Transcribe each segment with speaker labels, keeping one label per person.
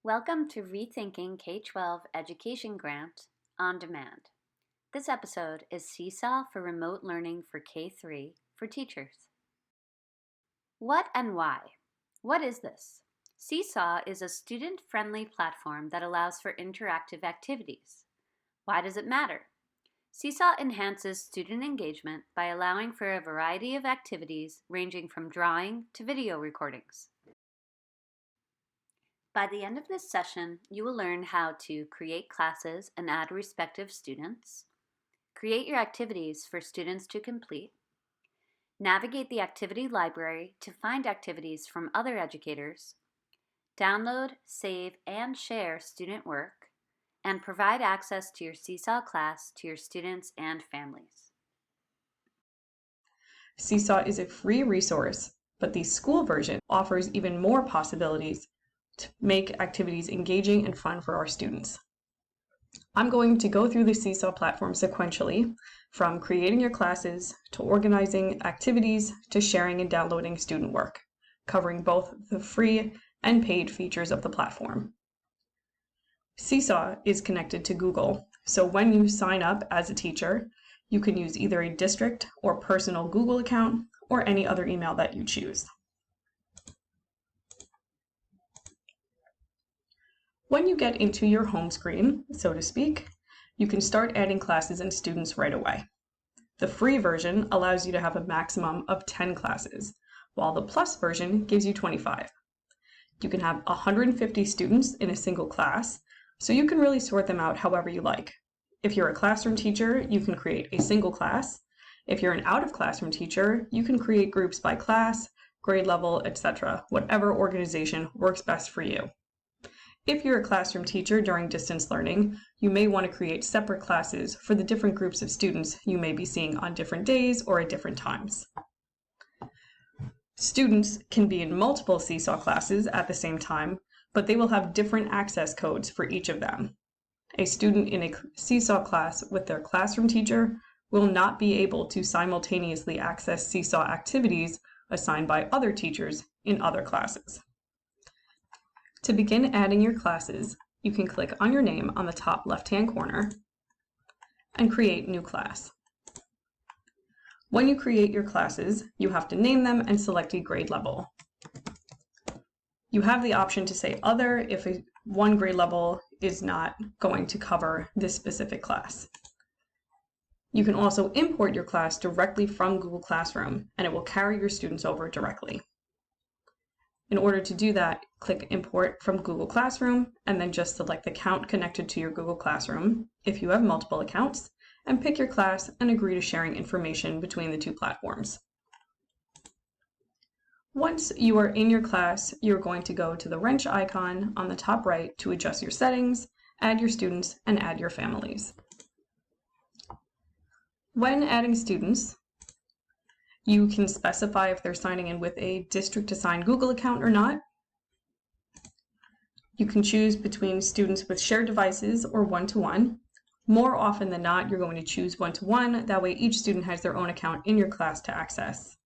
Speaker 1: Welcome to Rethinking K-12 Education Grant on Demand. This episode is Seesaw for Remote Learning for K-3 for Teachers. What and why? What is this? Seesaw is a student-friendly platform that allows for interactive activities. Why does it matter? Seesaw enhances student engagement by allowing for a variety of activities ranging from drawing to video recordings. By the end of this session, you will learn how to create classes and add respective students, create your activities for students to complete, navigate the activity library to find activities from other educators, download, save, and share student work, and provide access to your Seesaw class to your students and families.
Speaker 2: Seesaw is a free resource, but the school version offers even more possibilities to make activities engaging and fun for our students. I'm going to go through the Seesaw platform sequentially, from creating your classes to organizing activities to sharing and downloading student work, covering both the free and paid features of the platform. Seesaw is connected to Google, so when you sign up as a teacher, you can use either a district or personal Google account or any other email that you choose. When you get into your home screen, so to speak, you can start adding classes and students right away. The free version allows you to have a maximum of 10 classes, while the plus version gives you 25. You can have 150 students in a single class, so you can really sort them out however you like. If you're a classroom teacher, you can create a single class. If you're an out-of-classroom teacher, you can create groups by class, grade level, etc., whatever organization works best for you. If you're a classroom teacher during distance learning, you may want to create separate classes for the different groups of students you may be seeing on different days or at different times. Students can be in multiple Seesaw classes at the same time, but they will have different access codes for each of them. A student in a Seesaw class with their classroom teacher will not be able to simultaneously access Seesaw activities assigned by other teachers in other classes. To begin adding your classes, you can click on your name on the top left-hand corner and create new class. When you create your classes, you have to name them and select a grade level. You have the option to say other if one grade level is not going to cover this specific class. You can also import your class directly from Google Classroom, and it will carry your students over directly. In order to do that, click Import from Google Classroom, and then just select the account connected to your Google Classroom if you have multiple accounts, and pick your class and agree to sharing information between the two platforms. Once you are in your class, you're going to go to the wrench icon on the top right to adjust your settings, add your students, and add your families. When adding students, you can specify if they're signing in with a district-assigned Google account or not. You can choose between students with shared devices or one-to-one. More often than not, you're going to choose one-to-one. That way each student has their own account in your class to access.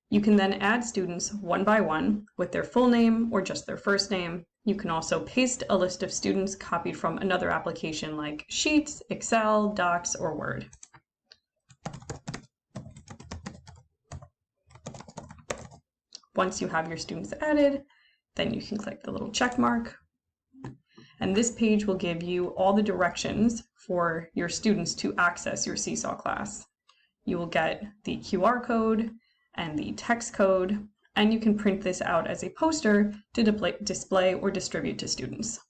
Speaker 2: You can then add students one by one with their full name or just their first name. You can also paste a list of students copied from another application like Sheets, Excel, Docs, or Word. Once you have your students added, then you can click the little check mark. And this page will give you all the directions for your students to access your Seesaw class. You will get the QR code and the text code, and you can print this out as a poster to display or distribute to students.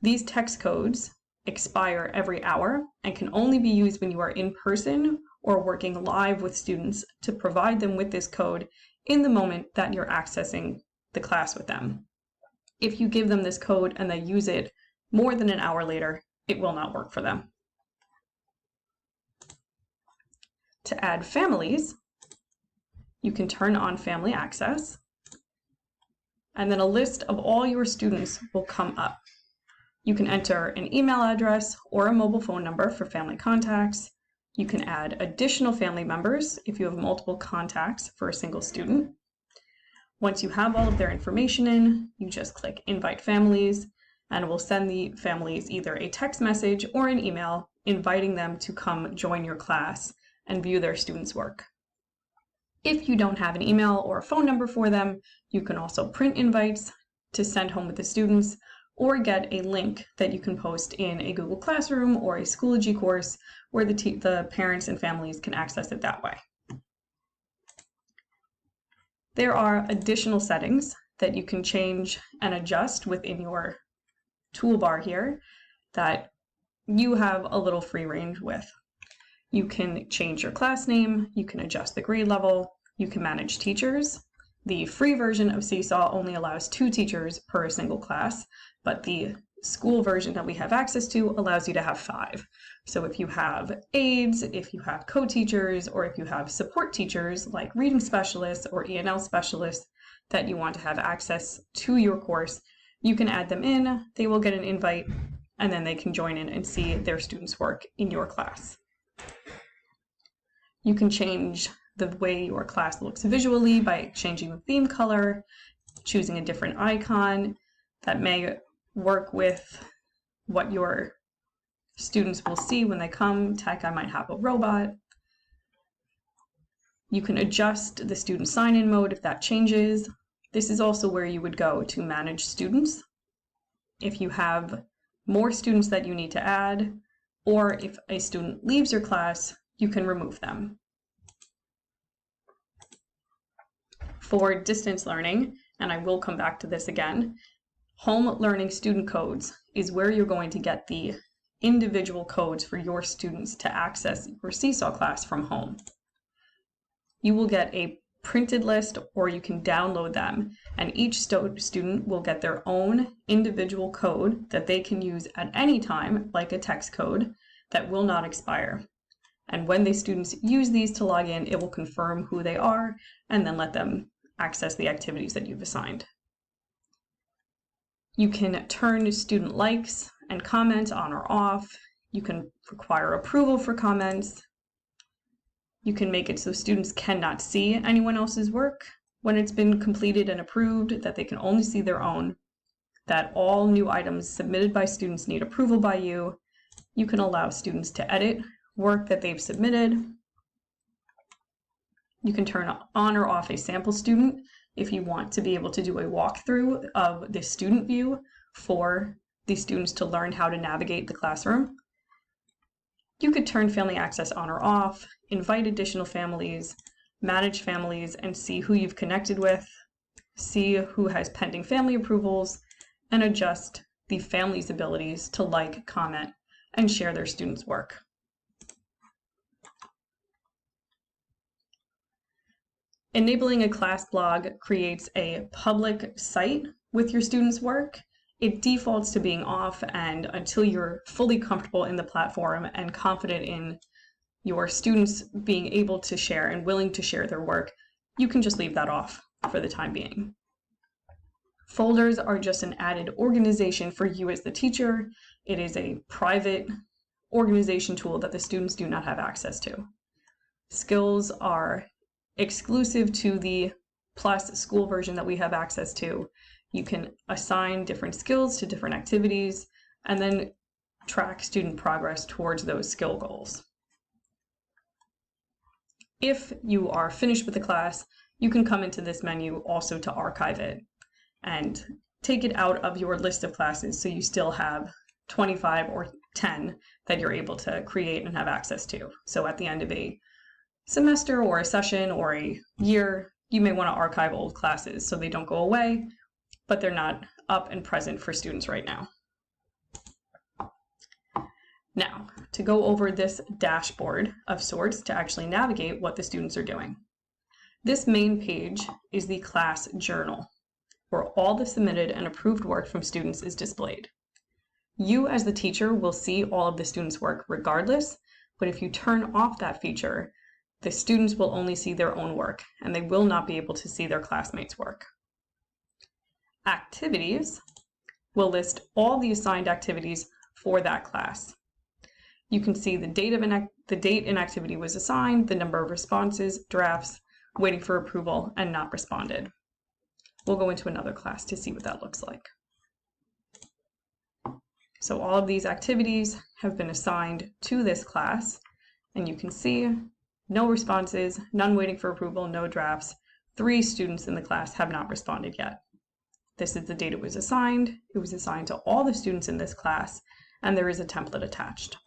Speaker 2: These text codes expire every hour and can only be used when you are in person or working live with students to provide them with this code in the moment that you're accessing the class with them. If you give them this code and they use it more than an hour later, it will not work for them. To add families, you can turn on family access, and then a list of all your students will come up. You can enter an email address or a mobile phone number for family contacts. You can add additional family members if you have multiple contacts for a single student. Once you have all of their information in, you just click Invite Families, and it will send the families either a text message or an email inviting them to come join your class and view their students' work. If you don't have an email or a phone number for them, you can also print invites to send home with the students, or get a link that you can post in a Google Classroom or a Schoology course where the parents and families can access it that way. There are additional settings that you can change and adjust within your toolbar here that you have a little free range with. You can change your class name, you can adjust the grade level, you can manage teachers. The free version of Seesaw only allows 2 teachers per single class, but the school version that we have access to allows you to have 5. So if you have aides, if you have co-teachers, or if you have support teachers like reading specialists or E&L specialists that you want to have access to your course, you can add them in, they will get an invite, and then they can join in and see their students' work in your class. You can change the way your class looks visually by changing the theme color, choosing a different icon that may work with what your students will see when they come. Tech, I might have a robot. You can adjust the student sign-in mode if that changes. This is also where you would go to manage students. If you have more students that you need to add, or if a student leaves your class, you can remove them. For distance learning, and I will come back to this again, home learning student codes is where you're going to get the individual codes for your students to access your Seesaw class from home. You will get a printed list, or you can download them, and each student will get their own individual code that they can use at any time, like a text code, that will not expire. And when the students use these to log in, it will confirm who they are and then let them access the activities that you've assigned. You can turn student likes and comments on or off. You can require approval for comments. You can make it so students cannot see anyone else's work when it's been completed and approved, that they can only see their own, that all new items submitted by students need approval by you. You can allow students to edit work that they've submitted. You can turn on or off a sample student if you want to be able to do a walkthrough of the student view for the students to learn how to navigate the classroom. You could turn family access on or off, invite additional families, manage families, and see who you've connected with, see who has pending family approvals, and adjust the family's abilities to like, comment, and share their students' work. Enabling a class blog creates a public site with your students' work. It defaults to being off, and until you're fully comfortable in the platform and confident in your students being able to share and willing to share their work, you can just leave that off for the time being. Folders are just an added organization for you as the teacher. It is a private organization tool that the students do not have access to. Skills are exclusive to the Plus school version that we have access to. You can assign different skills to different activities and then track student progress towards those skill goals. If you are finished with the class, you can come into this menu also to archive it and take it out of your list of classes so you still have 25 or 10 that you're able to create and have access to. So at the end of a semester or a session or a year, you may want to archive old classes so they don't go away, but they're not up and present for students right now. Now, to go over this dashboard of sorts to actually navigate what the students are doing. This main page is the class journal, where all the submitted and approved work from students is displayed. You as the teacher will see all of the students' work regardless, but if you turn off that feature, the students will only see their own work, and they will not be able to see their classmates' work. Activities will list all the assigned activities for that class. You can see the date an activity was assigned, the number of responses, drafts, waiting for approval, and not responded. We'll go into another class to see what that looks like. So all of these activities have been assigned to this class, and you can see no responses, none waiting for approval, no drafts. 3 students in the class have not responded yet. This is the date it was assigned. It was assigned to all the students in this class, and there is a template attached.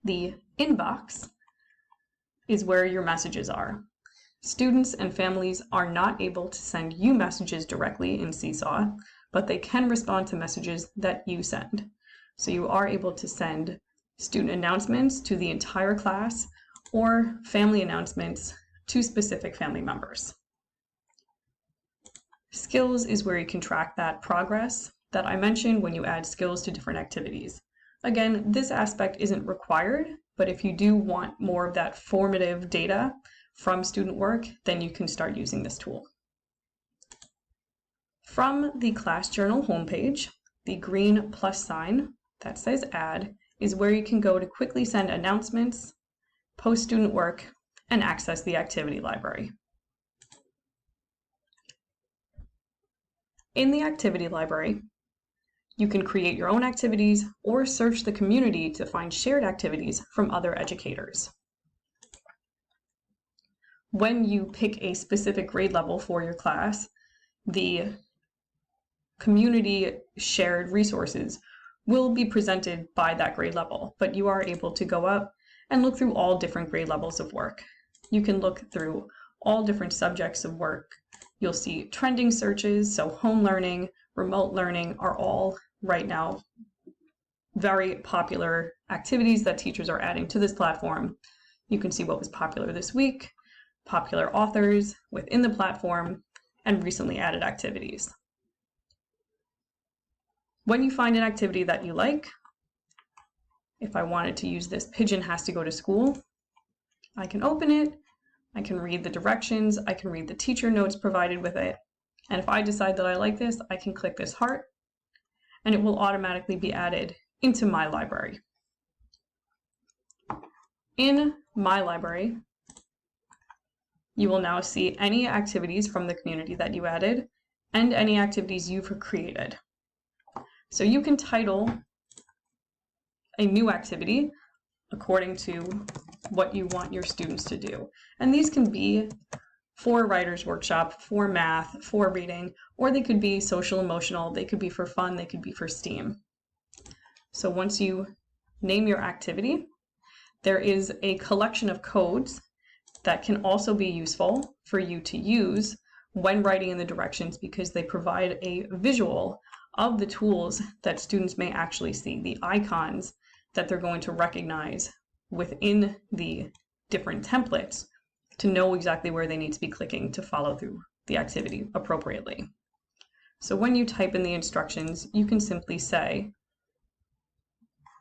Speaker 2: The inbox is where your messages are. Students and families are not able to send you messages directly in Seesaw, but they can respond to messages that you send. So you are able to send student announcements to the entire class or family announcements to specific family members. Skills is where you can track that progress that I mentioned when you add skills to different activities. Again, this aspect isn't required, but if you do want more of that formative data from student work, then you can start using this tool. From the class journal homepage, the green plus sign that says add is where you can go to quickly send announcements, post student work, and access the activity library. In the activity library, you can create your own activities or search the community to find shared activities from other educators. When you pick a specific grade level for your class, the community shared resources will be presented by that grade level, but you are able to go up and look through all different grade levels of work. You can look through all different subjects of work. You'll see trending searches, so home learning, remote learning are all right now very popular activities that teachers are adding to this platform. You can see what was popular this week, popular authors within the platform, and recently added activities. When you find an activity that you like, if I wanted to use this pigeon has to go to school, I can open it, I can read the directions, I can read the teacher notes provided with it, and if I decide that I like this, I can click this heart, and it will automatically be added into my library. In my library, you will now see any activities from the community that you added and any activities you've created. So you can title a new activity according to what you want your students to do. And these can be for a writer's workshop, for math, for reading, or they could be social emotional, they could be for fun, they could be for STEAM. So once you name your activity, there is a collection of codes that can also be useful for you to use when writing in the directions because they provide a visual of the tools that students may actually see, the icons that they're going to recognize within the different templates to know exactly where they need to be clicking to follow through the activity appropriately. So when you type in the instructions, you can simply say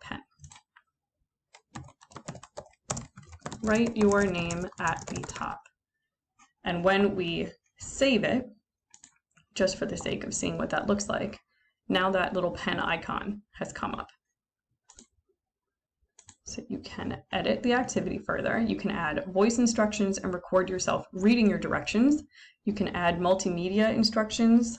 Speaker 2: pen. Write your name at the top. And when we save it, just for the sake of seeing what that looks like, now that little pen icon has come up. So you can edit the activity further. You can add voice instructions and record yourself reading your directions. You can add multimedia instructions.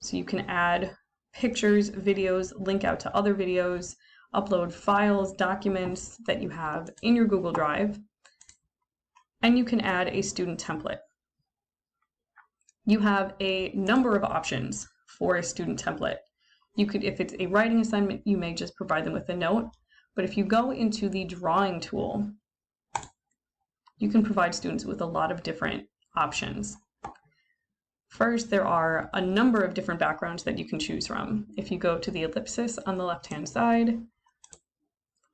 Speaker 2: So you can add pictures, videos, link out to other videos, upload files, documents that you have in your Google Drive, and you can add a student template. You have a number of options for a student template. You could, if it's a writing assignment, you may just provide them with a note. But if you go into the drawing tool, you can provide students with a lot of different options. First, there are a number of different backgrounds that you can choose from. If you go to the ellipsis on the left-hand side,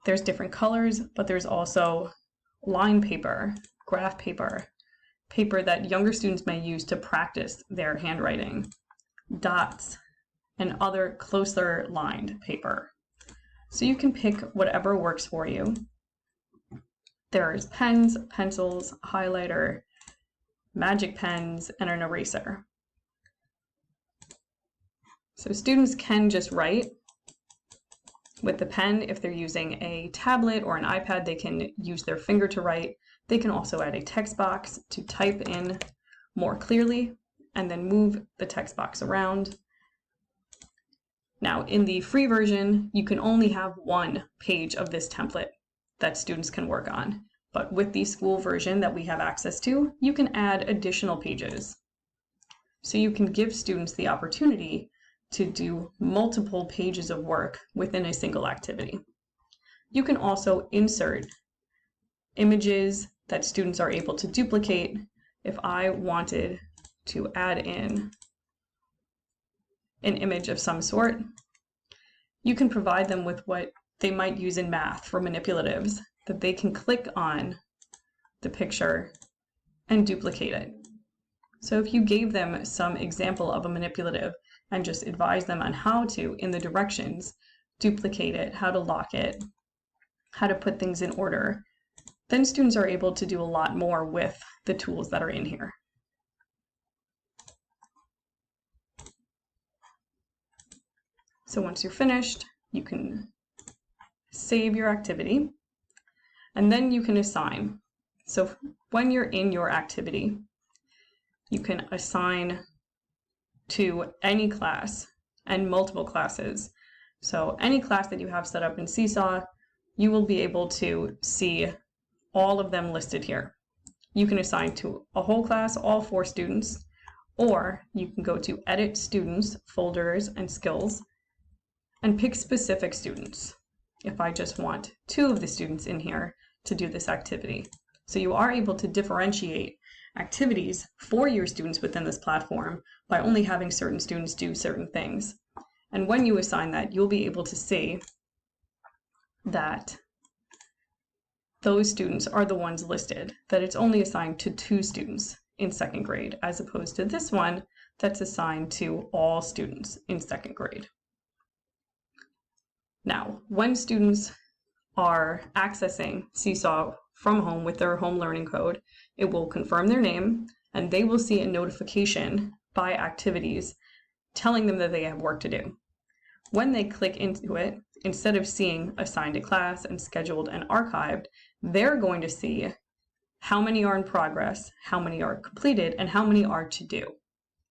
Speaker 2: there's different colors, but there's also line paper, graph paper, paper that younger students may use to practice their handwriting, dots, and other closer lined paper. So you can pick whatever works for you. There's pens, pencils, a highlighter, magic pens, and an eraser. So students can just write with the pen. If they're using a tablet or an iPad, they can use their finger to write. They can also add a text box to type in more clearly and then move the text box around. Now, in the free version, you can only have one page of this template that students can work on. But with the school version that we have access to, you can add additional pages. So you can give students the opportunity to do multiple pages of work within a single activity. You can also insert images that students are able to duplicate. If I wanted to add in an image of some sort, you can provide them with what they might use in math for manipulatives, that they can click on the picture and duplicate it. So if you gave them some example of a manipulative and just advised them on how to, in the directions, duplicate it, how to lock it, how to put things in order, then students are able to do a lot more with the tools that are in here. So once you're finished, you can save your activity, and then you can assign. So when you're in your activity, you can assign to any class and multiple classes. So any class that you have set up in Seesaw, you will be able to see all of them listed here. You can assign to a whole class, all 4 students, or you can go to Edit Students, Folders, and Skills, and pick specific students. If I just want 2 of the students in here to do this activity. So you are able to differentiate activities for your students within this platform by only having certain students do certain things. And when you assign that, you'll be able to see that those students are the ones listed, that it's only assigned to 2 students in 2nd grade, as opposed to this one that's assigned to all students in 2nd grade. Now, when students are accessing Seesaw from home with their home learning code, it will confirm their name, and they will see a notification by Activities telling them that they have work to do. When they click into it, instead of seeing assigned to class and scheduled and archived, they're going to see how many are in progress, how many are completed, and how many are to do.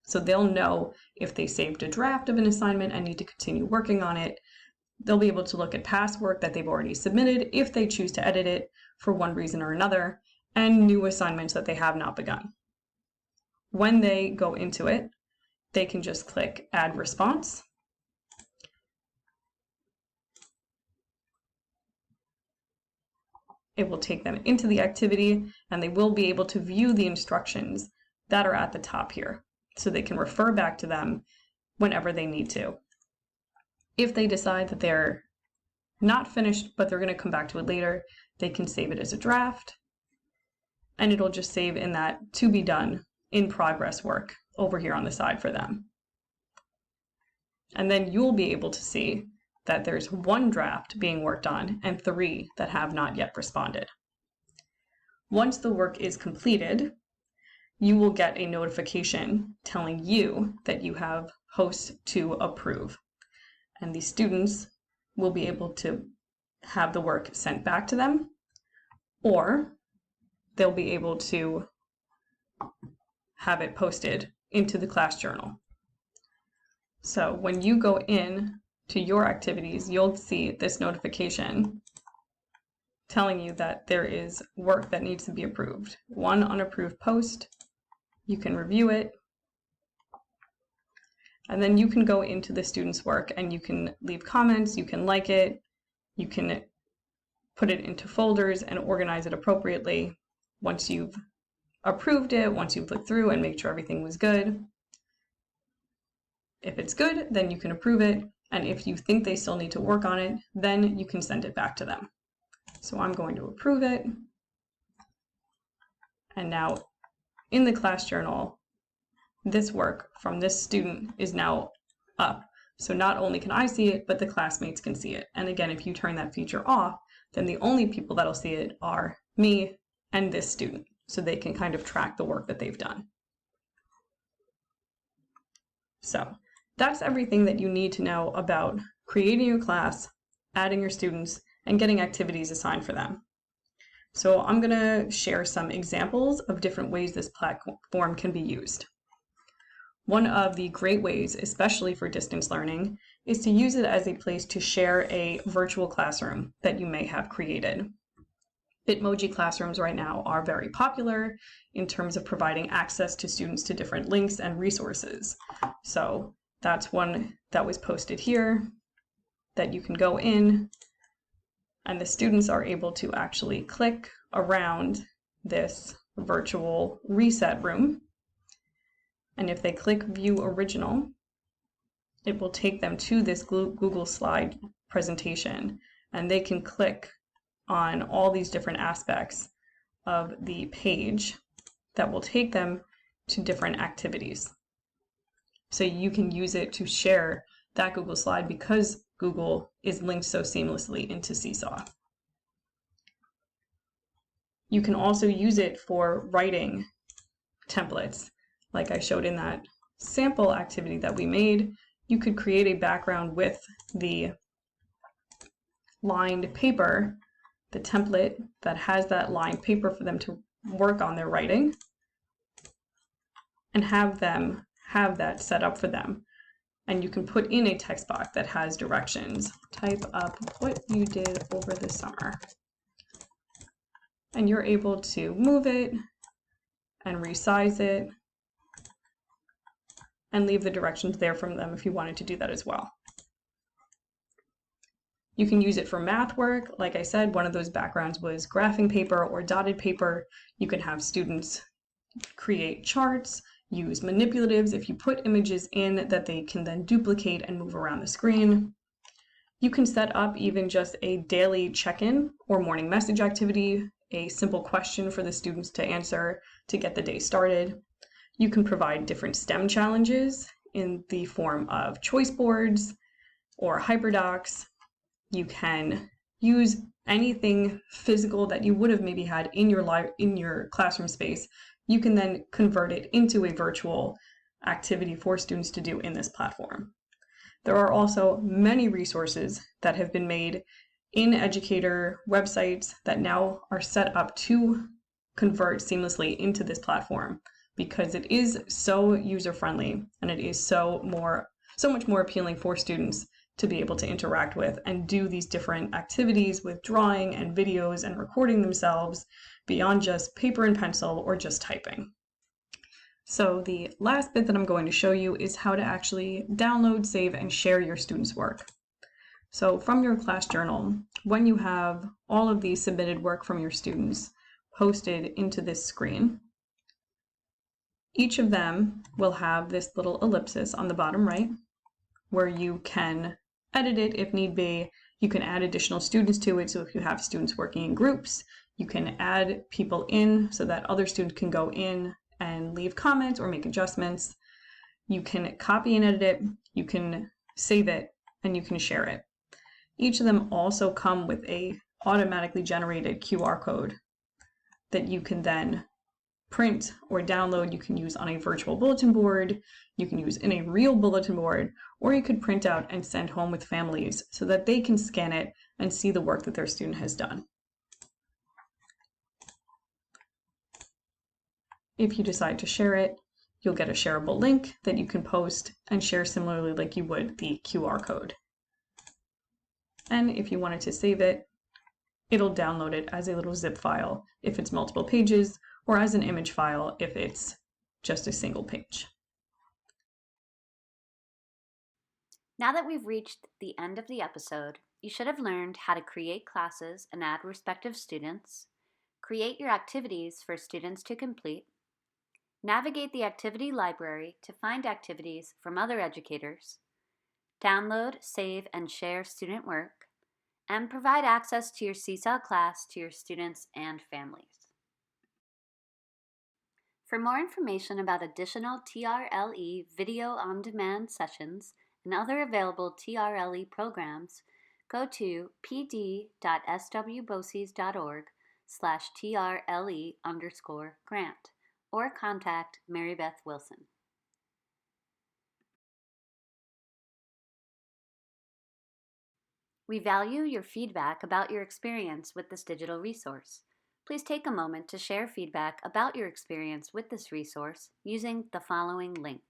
Speaker 2: So they'll know if they saved a draft of an assignment and need to continue working on it. They'll be able to look at past work that they've already submitted if they choose to edit it for one reason or another, and new assignments that they have not begun. When they go into it, they can just click Add Response. It will take them into the activity, and they will be able to view the instructions that are at the top here, so they can refer back to them whenever they need to. If they decide that they're not finished, but they're going to come back to it later, they can save it as a draft, and it'll just save in that to be done in progress work over here on the side for them. And then you'll be able to see that there's 1 draft being worked on and 3 that have not yet responded. Once the work is completed, you will get a notification telling you that you have hosts to approve. And the students will be able to have the work sent back to them, or they'll be able to have it posted into the class journal. So when you go in to your activities, you'll see this notification telling you that there is work that needs to be approved. 1 unapproved post, you can review it, and then you can go into the student's work and you can leave comments, you can like it, you can put it into folders and organize it appropriately. Once you've approved it, once you've looked through and make sure everything was good. If it's good, then you can approve it. And if you think they still need to work on it, then you can send it back to them. So I'm going to approve it. And now in the class journal, this work from this student is now up. So not only can I see it, but the classmates can see it. And again, if you turn that feature off, then the only people that'll see it are me and this student. So they can kind of track the work that they've done. So that's everything that you need to know about creating your class, adding your students, and getting activities assigned for them. So I'm going to share some examples of different ways this platform can be used. One of the great ways, especially for distance learning, is to use it as a place to share a virtual classroom that you may have created. Bitmoji classrooms right now are very popular in terms of providing access to students to different links and resources. So that's one that was posted here that you can go in, and the students are able to actually click around this virtual reset room. And if they click View Original, it will take them to this Google slide presentation, and they can click on all these different aspects of the page that will take them to different activities. So you can use it to share that Google slide because Google is linked so seamlessly into Seesaw. You can also use it for writing templates. Like I showed in that sample activity that we made, you could create a background with the lined paper, the template that has that lined paper for them to work on their writing, and have them have that set up for them. And you can put in a text box that has directions. Type up what you did over the summer. And you're able to move it and resize it and leave the directions there from them if you wanted to do that as well. You can use it for math work. Like I said, one of those backgrounds was graphing paper or dotted paper. You can have students create charts, use manipulatives if you put images in that they can then duplicate and move around the screen. You can set up even just a daily check-in or morning message activity, a simple question for the students to answer to get the day started. You can provide different STEM challenges in the form of choice boards or hyperdocs. You can use anything physical that you would have maybe had in your classroom space. You can then convert it into a virtual activity for students to do in this platform. There are also many resources that have been made in educator websites that now are set up to convert seamlessly into this platform because it is so user-friendly and it is so much more appealing for students to be able to interact with and do these different activities with drawing and videos and recording themselves beyond just paper and pencil or just typing. So the last bit that I'm going to show you is how to actually download, save, and share your students' work. So from your class journal, when you have all of these submitted work from your students posted into this screen, each of them will have this little ellipsis on the bottom right where you can edit it if need be. You can add additional students to it. So if you have students working in groups, you can add people in so that other students can go in and leave comments or make adjustments. You can copy and edit it, you can save it, and you can share it. Each of them also come with a automatically generated QR code that you can then print or download. You can use on a virtual bulletin board, you can use in a real bulletin board, or you could print out and send home with families so that they can scan it and see the work that their student has done. If you decide to share it, you'll get a shareable link that you can post and share similarly like you would the QR code. And if you wanted to save it, it'll download it as a little zip file if it's multiple pages, or as an image file if it's just a single page.
Speaker 1: Now that we've reached the end of the episode, you should have learned how to create classes and add respective students, create your activities for students to complete, navigate the activity library to find activities from other educators, download, save, and share student work, and provide access to your Seesaw class to your students and families. For more information about additional TRLE video on-demand sessions and other available TRLE programs, go to pd.swboces.org/TRLE_grant or contact Mary Beth Wilson. We value your feedback about your experience with this digital resource. Please take a moment to share feedback about your experience with this resource using the following link.